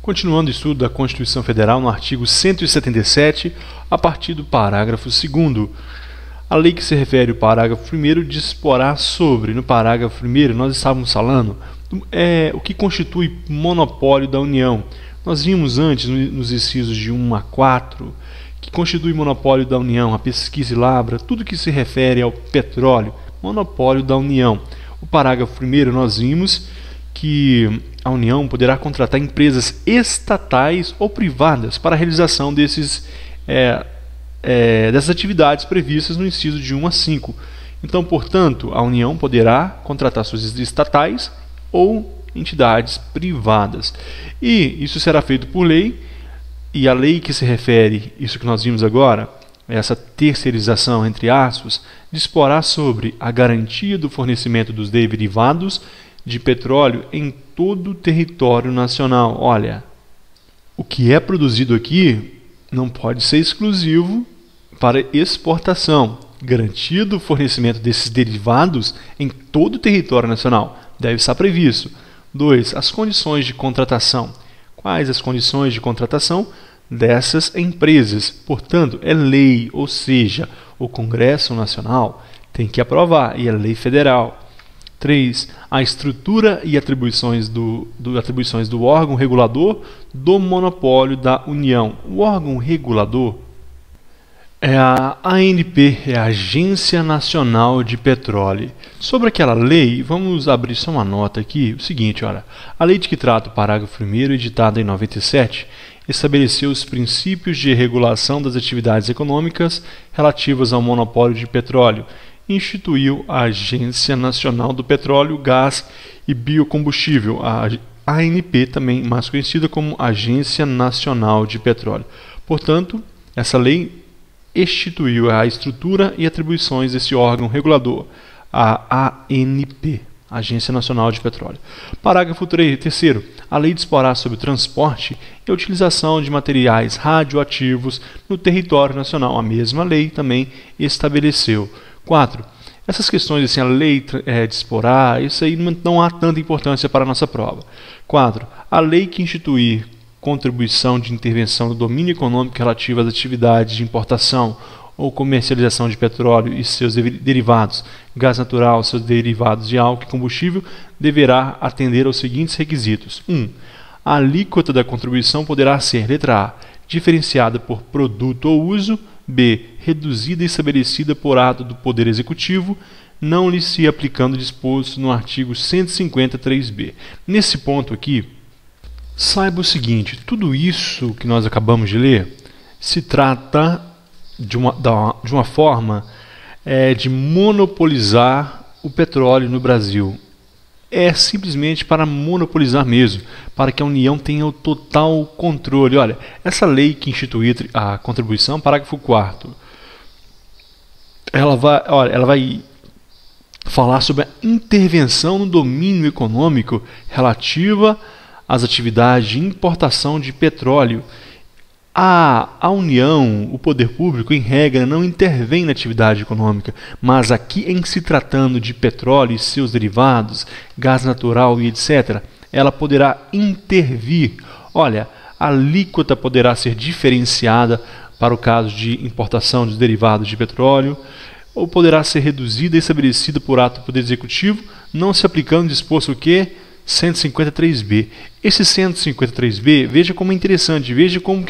Continuando o estudo da Constituição Federal no artigo 177, a partir do parágrafo 2º. A lei que se refere ao parágrafo 1º disporá sobre, no parágrafo 1º, nós estávamos falando o que constitui monopólio da União. Nós vimos antes, nos incisos de 1 a 4, que constitui monopólio da União, a pesquisa e lavra, tudo que se refere ao petróleo, monopólio da União. O parágrafo 1º nós vimos que a União poderá contratar empresas estatais ou privadas para a realização dessas atividades previstas no inciso de 1 a 5. Então, portanto, a União poderá contratar suas estatais ou entidades privadas. E isso será feito por lei, e a lei que se refere, isso que nós vimos agora, essa terceirização, entre aspas, disporá sobre a garantia do fornecimento dos derivados de petróleo em todo o território nacional. Olha, o que é produzido aqui não pode ser exclusivo para exportação. Garantido o fornecimento desses derivados em todo o território nacional. Deve estar previsto. 2. As condições de contratação. Quais as condições de contratação dessas empresas? Portanto, é lei, ou seja, o Congresso Nacional tem que aprovar, e é lei federal. 3. A estrutura e atribuições do órgão regulador do monopólio da União. O órgão regulador é a ANP, é a Agência Nacional de Petróleo. Sobre aquela lei, vamos abrir só uma nota aqui, o seguinte, olha, a lei de que trata o parágrafo 1º, editada em 97, estabeleceu os princípios de regulação das atividades econômicas relativas ao monopólio de petróleo, instituiu a Agência Nacional do Petróleo, Gás e Biocombustível, a ANP, também mais conhecida como Agência Nacional de Petróleo. Portanto, essa lei instituiu a estrutura e atribuições desse órgão regulador, a ANP, Agência Nacional de Petróleo. Parágrafo 3º. A lei disporá sobre o transporte e a utilização de materiais radioativos no território nacional. A mesma lei também estabeleceu. 4. Essas questões, assim, a lei disporá, isso aí não há tanta importância para a nossa prova. 4. A lei que instituir contribuição de intervenção do domínio econômico relativa às atividades de importação ou comercialização de petróleo e seus derivados, gás natural, seus derivados de álcool e combustível, deverá atender aos seguintes requisitos. 1. A alíquota da contribuição poderá ser, letra A, diferenciada por produto ou uso, B. Reduzida e estabelecida por ato do Poder Executivo, não lhe se aplicando disposto no artigo 153b. Nesse ponto aqui, saiba o seguinte, tudo isso que nós acabamos de ler se trata de uma forma de monopolizar o petróleo no Brasil. É simplesmente para monopolizar mesmo, para que a União tenha o total controle. Olha, essa lei que institui a contribuição, parágrafo 4º, ela vai falar sobre a intervenção no domínio econômico relativa às atividades de importação de petróleo. A União, o poder público, em regra, não intervém na atividade econômica, mas aqui, em se tratando de petróleo e seus derivados, gás natural e etc., ela poderá intervir. Olha, a alíquota poderá ser diferenciada para o caso de importação dos derivados de petróleo, ou poderá ser reduzida e estabelecida por ato do Poder Executivo, não se aplicando disposto o quê? 153b. Esse 153b, veja como é interessante, veja como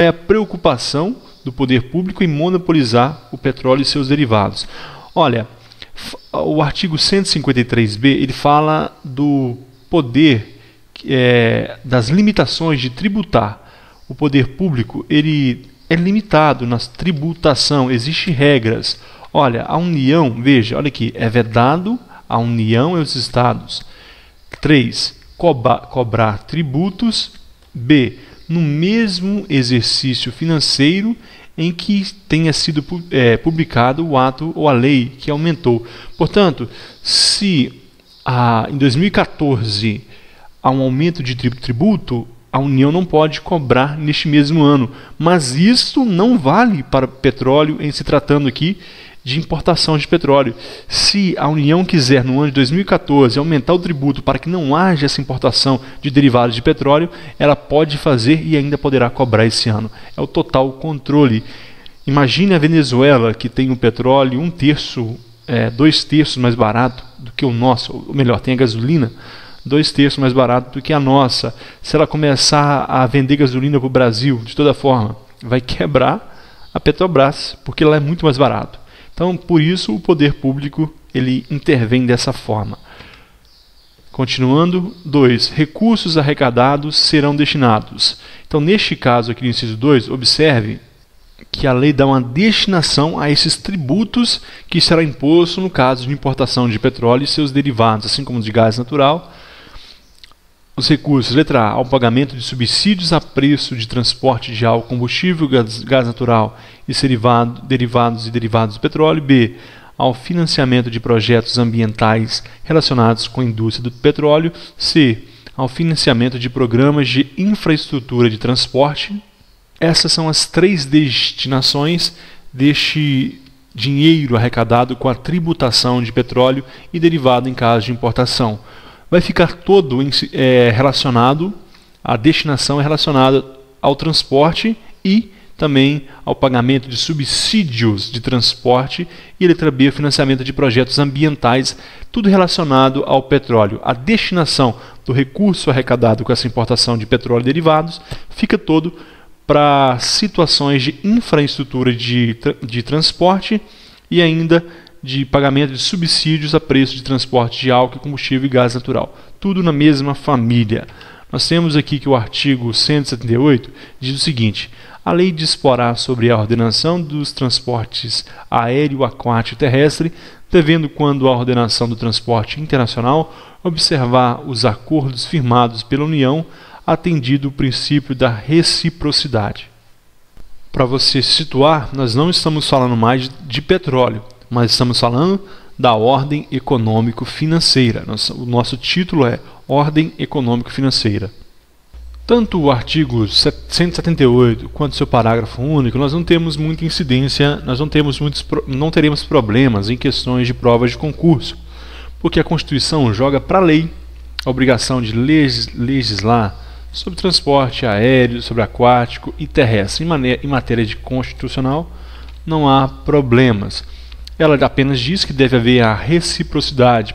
é a preocupação do poder público em monopolizar o petróleo e seus derivados. Olha, o artigo 153b, ele fala do poder, das limitações de tributar. O poder público, ele é limitado na tributação, existem regras. Olha, a União, veja, olha aqui, é vedado a União e os Estados. 3. Cobrar tributos. B. No mesmo exercício financeiro em que tenha sido publicado o ato ou a lei que aumentou. Portanto, se em 2014 há um aumento de tributo, a União não pode cobrar neste mesmo ano. Mas isso não vale para petróleo em se tratando aqui de importação de petróleo. Se a União quiser, no ano de 2014, aumentar o tributo para que não haja essa importação de derivados de petróleo, ela pode fazer e ainda poderá cobrar esse ano. É o total controle. Imagine a Venezuela, que tem o petróleo 2/3 mais barato do que o nosso, ou melhor, tem a gasolina 2/3 mais barato do que a nossa. Se ela começar a vender gasolina para o Brasil, de toda forma, vai quebrar a Petrobras, porque ela é muito mais barato. Então, por isso, o poder público ele intervém dessa forma. Continuando, 2. Recursos arrecadados serão destinados. Então, neste caso aqui do inciso 2, observe que a lei dá uma destinação a esses tributos que será imposto no caso de importação de petróleo e seus derivados, assim como de gás natural. Os recursos, letra A, ao pagamento de subsídios a preço de transporte de álcool, combustível, gás natural e derivados do petróleo. B, ao financiamento de projetos ambientais relacionados com a indústria do petróleo. C, ao financiamento de programas de infraestrutura de transporte. Essas são as 3 destinações deste dinheiro arrecadado com a tributação de petróleo e derivado em caso de importação. Vai ficar todo relacionado, a destinação é relacionada ao transporte e também ao pagamento de subsídios de transporte e letra B, o financiamento de projetos ambientais, tudo relacionado ao petróleo. A destinação do recurso arrecadado com essa importação de petróleo e derivados fica todo para situações de infraestrutura de transporte e ainda de pagamento de subsídios a preço de transporte de álcool, combustível e gás natural. Tudo na mesma família. Nós temos aqui que o artigo 178 diz o seguinte: a lei disporá sobre a ordenação dos transportes aéreo, aquático e terrestre, devendo, quando a ordenação do transporte internacional, observar os acordos firmados pela União, atendido o princípio da reciprocidade. Para você se situar, nós não estamos falando mais de petróleo, mas estamos falando da ordem econômico-financeira. O nosso título é Ordem Econômico-Financeira. Tanto o artigo 178 quanto o seu parágrafo único, nós não temos muita incidência, nós não teremos problemas em questões de provas de concurso, porque a Constituição joga para a lei a obrigação de legislar sobre transporte aéreo, sobre aquático e terrestre. Em matéria de constitucional, não há problemas. Ela apenas diz que deve haver a reciprocidade.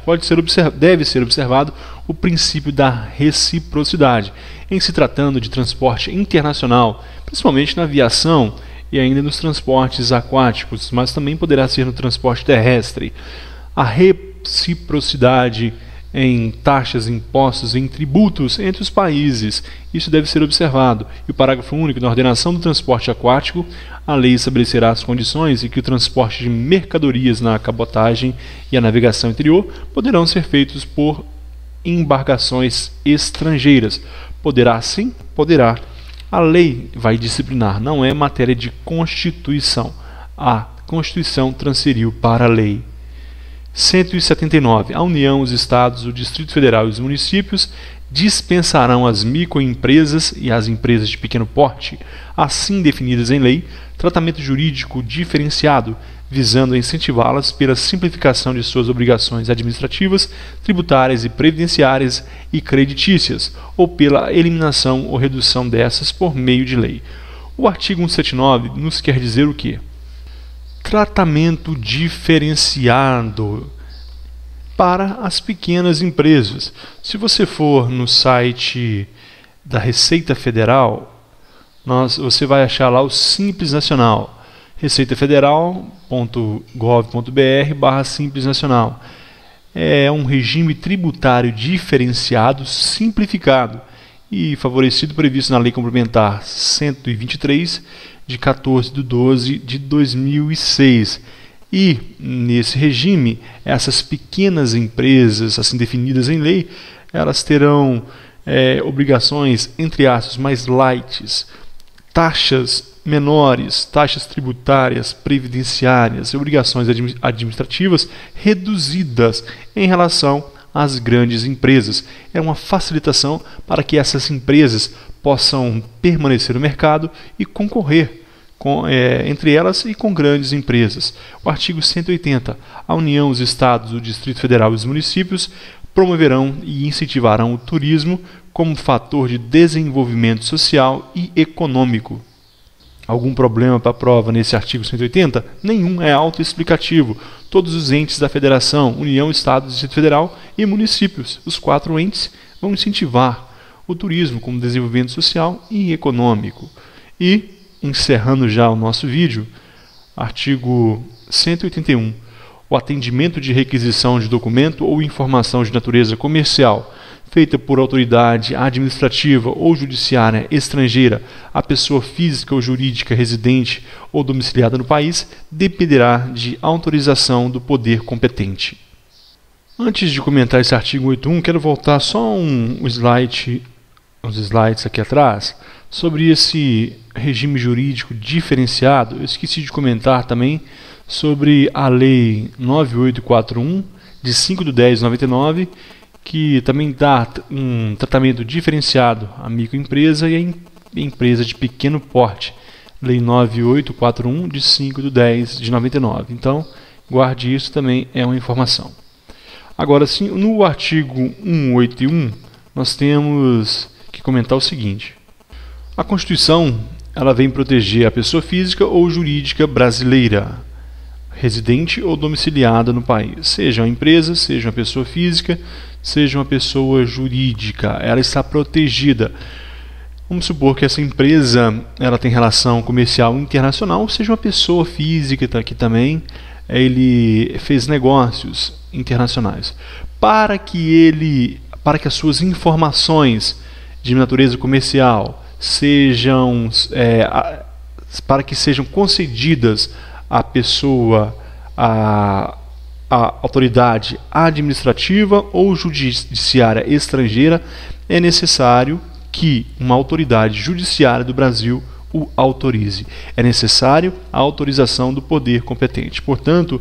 Deve ser observado o princípio da reciprocidade, em se tratando de transporte internacional, principalmente na aviação e ainda nos transportes aquáticos, mas também poderá ser no transporte terrestre. A reciprocidade em taxas, impostos, em tributos entre os países. Isso deve ser observado. E o parágrafo único, na ordenação do transporte aquático, a lei estabelecerá as condições em que o transporte de mercadorias na cabotagem e a navegação interior poderão ser feitos por embarcações estrangeiras. Poderá sim? Poderá. A lei vai disciplinar, não é matéria de Constituição. A Constituição transferiu para a lei. 179. A União, os Estados, o Distrito Federal e os municípios dispensarão às microempresas e às empresas de pequeno porte, assim definidas em lei, tratamento jurídico diferenciado, visando a incentivá-las pela simplificação de suas obrigações administrativas, tributárias e previdenciárias e creditícias, ou pela eliminação ou redução dessas por meio de lei. O artigo 179 nos quer dizer o quê? Tratamento diferenciado para as pequenas empresas. Se você for no site da Receita Federal, você vai achar lá o Simples Nacional, receitafederal.gov.br/Simples Nacional. É um regime tributário diferenciado, simplificado e favorecido, previsto na Lei Complementar 123, de 14/12/2006. E, nesse regime, essas pequenas empresas, assim definidas em lei, elas terão obrigações, entre aspas, mais light, taxas menores, taxas tributárias, previdenciárias e obrigações administrativas reduzidas em relação às grandes empresas. É uma facilitação para que essas empresas possam permanecer no mercado e concorrer entre elas e com grandes empresas. O artigo 180. A União, os Estados, o Distrito Federal e os municípios promoverão e incentivarão o turismo como fator de desenvolvimento social e econômico. Algum problema para a prova nesse artigo 180? Nenhum, é autoexplicativo. Todos os entes da Federação, União, Estado, Distrito Federal e municípios, os 4 entes, vão incentivar o turismo como desenvolvimento social e econômico. E, encerrando já o nosso vídeo, artigo 181. O atendimento de requisição de documento ou informação de natureza comercial feita por autoridade administrativa ou judiciária estrangeira a pessoa física ou jurídica residente ou domiciliada no país dependerá de autorização do poder competente. Antes de comentar esse artigo 81, quero voltar só uns slides aqui atrás sobre esse regime jurídico diferenciado. Eu esqueci de comentar também sobre a Lei 9841, de 5/10/99, que também dá um tratamento diferenciado à microempresa e à empresa de pequeno porte. Lei 9841, de 5/10/99. Então, guarde isso, também é uma informação. Agora, sim, no artigo 181, nós temos que comentar o seguinte. A Constituição, ela vem proteger a pessoa física ou jurídica brasileira, residente ou domiciliada no país, seja uma empresa, seja uma pessoa física, seja uma pessoa jurídica, ela está protegida. Vamos supor que essa empresa ela tem relação comercial internacional, seja uma pessoa física que também ele fez negócios internacionais. Para que as suas informações de natureza comercial para que sejam concedidas à pessoa, à autoridade administrativa ou judiciária estrangeira, é necessário que uma autoridade judiciária do Brasil o autorize. É necessário a autorização do poder competente. Portanto,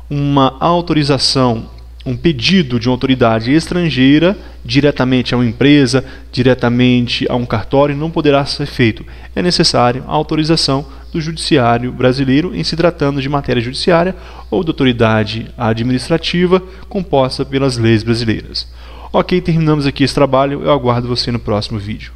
uma autorização, um pedido de uma autoridade estrangeira diretamente a uma empresa, diretamente a um cartório, não poderá ser feito. É necessário a autorização do judiciário brasileiro em se tratando de matéria judiciária ou de autoridade administrativa composta pelas leis brasileiras. Ok, terminamos aqui esse trabalho. Eu aguardo você no próximo vídeo.